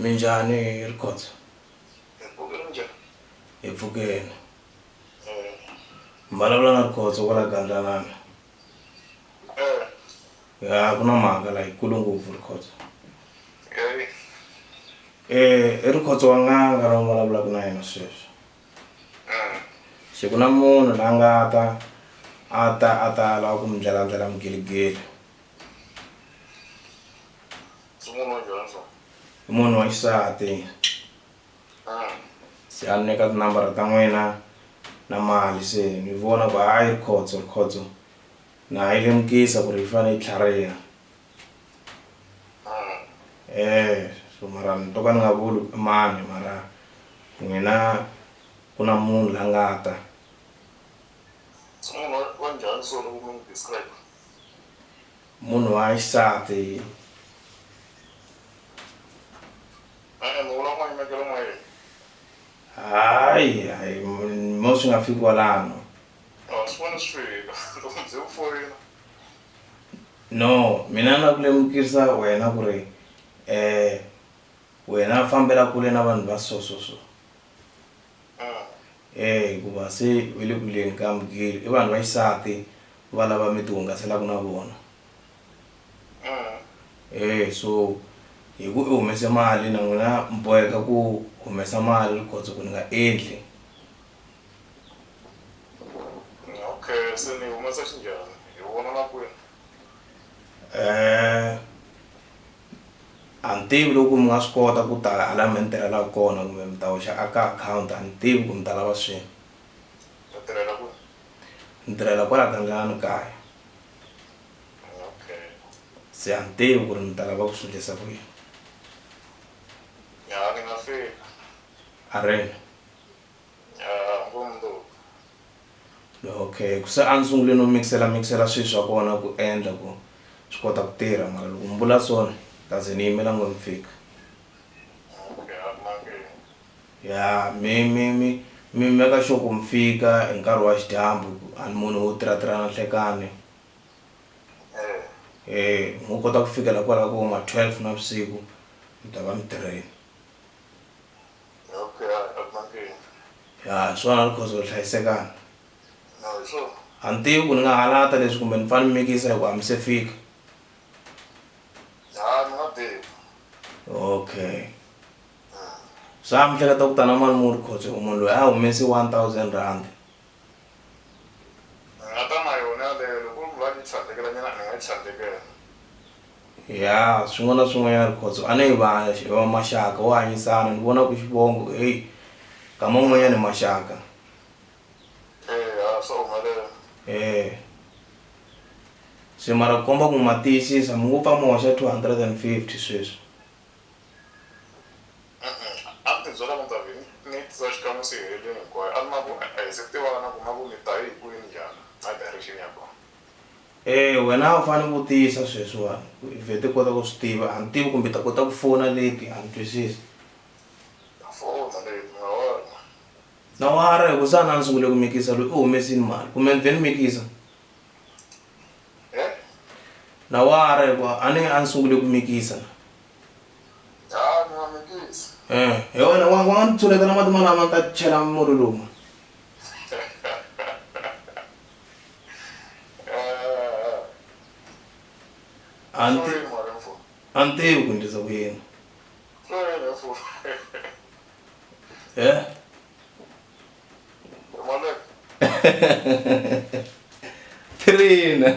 Minjani Rikhotso. Ngibukela njani? Epfukeni. Mbalabula na Rikhotso kwala gandlanana. Ya kuna mhaka la yikulu ngopfu Rikhotso. Rikhotso wa n'anga ra vulavulaka na yena sweswo. Se ku na munhu la nga a ta lava ku mi ndlela migiligili. I munhu wa xisati. Se a nyika tinambara ta n'wina na mali se ni vona ku hayi Rikhotso na yi lemukisa ku ri yi fanele yi tlhariha. So mara ni to ka ni nga vuli mani mara n'wina ku na munhu la nga ta. Munhu wa xisati. Hayi mo swi nga fiki kwalano. No, mina na ku lemukisa wena ku ri wena fambela kule na vanhu va so. Hikuva se ve le kuleni ka migili i vanhu va xisati va lava mi ti hungaselaku na vona. So hi ku i humese mali na n'wina mi boheka ku humesa mali Rikhotso ku ni nga endli. Se ni humesa xinjhani? Hi vona na kwini? A ni tivi loko mi nga swi kota ku ta hala mi tirhelaka kona kumbe mi ta hoxa aka account a ni tivi ku mi ta lava swini. U tirhela kwini? Ni tirhela kwala gandlanani kaya. Se a ni tivi ku ri mi ta lava ku swi endlisa ku yini. Ni nga fika. A rini? Okay, ku se a ni sungule no mikisela swilo swa kona ku endla ku swi kota ku tirha mara loko mi vula swona ta ze ni yimela ngo mi fika. Ya mi meka sure ku mi fika hi nkarhi wa xidyambu a ni munhu wo tirha na nhlekani. Mu kota ku fikela kwala ku ma 12 navusiku mi ta va mi tirheni. Ya swona Rikhotso ri hlayisekani. A ni tivi ku ni nga halata leswi kumbe ni fanele mi mikisa hikuva a mi se fika. Okay. Sa mi hleketa ku ta na mali muni Rikhotso munhu loyi a humesi 1000 rand. Ya swin'wana na swin'wanyana Rikhotso a ni hi va maxaka wo hanyisana ni vona ku xivongo kama un'wanyana maxaka. Se mara ku komba ku ma tiyisisa mi ngo pfa mi hoxa 250 sweswi. Wena u fanele ku tiyisa sweswiwani i vhete kota ku swi tiva a ni tivi kumbe ta kota ku fona leti a ni twisisi. Na wara hi ku sa na ni sungule ku mikisa loyi u humesini mali kumbe ni vhe ni mikisa. Na wara hi ku a ni sungule ku mikisa. Hi wena wa nga ni tshuleta na mati malama ta chela murhi lomu. A ni tivi ku endlisa ku yini. Trina.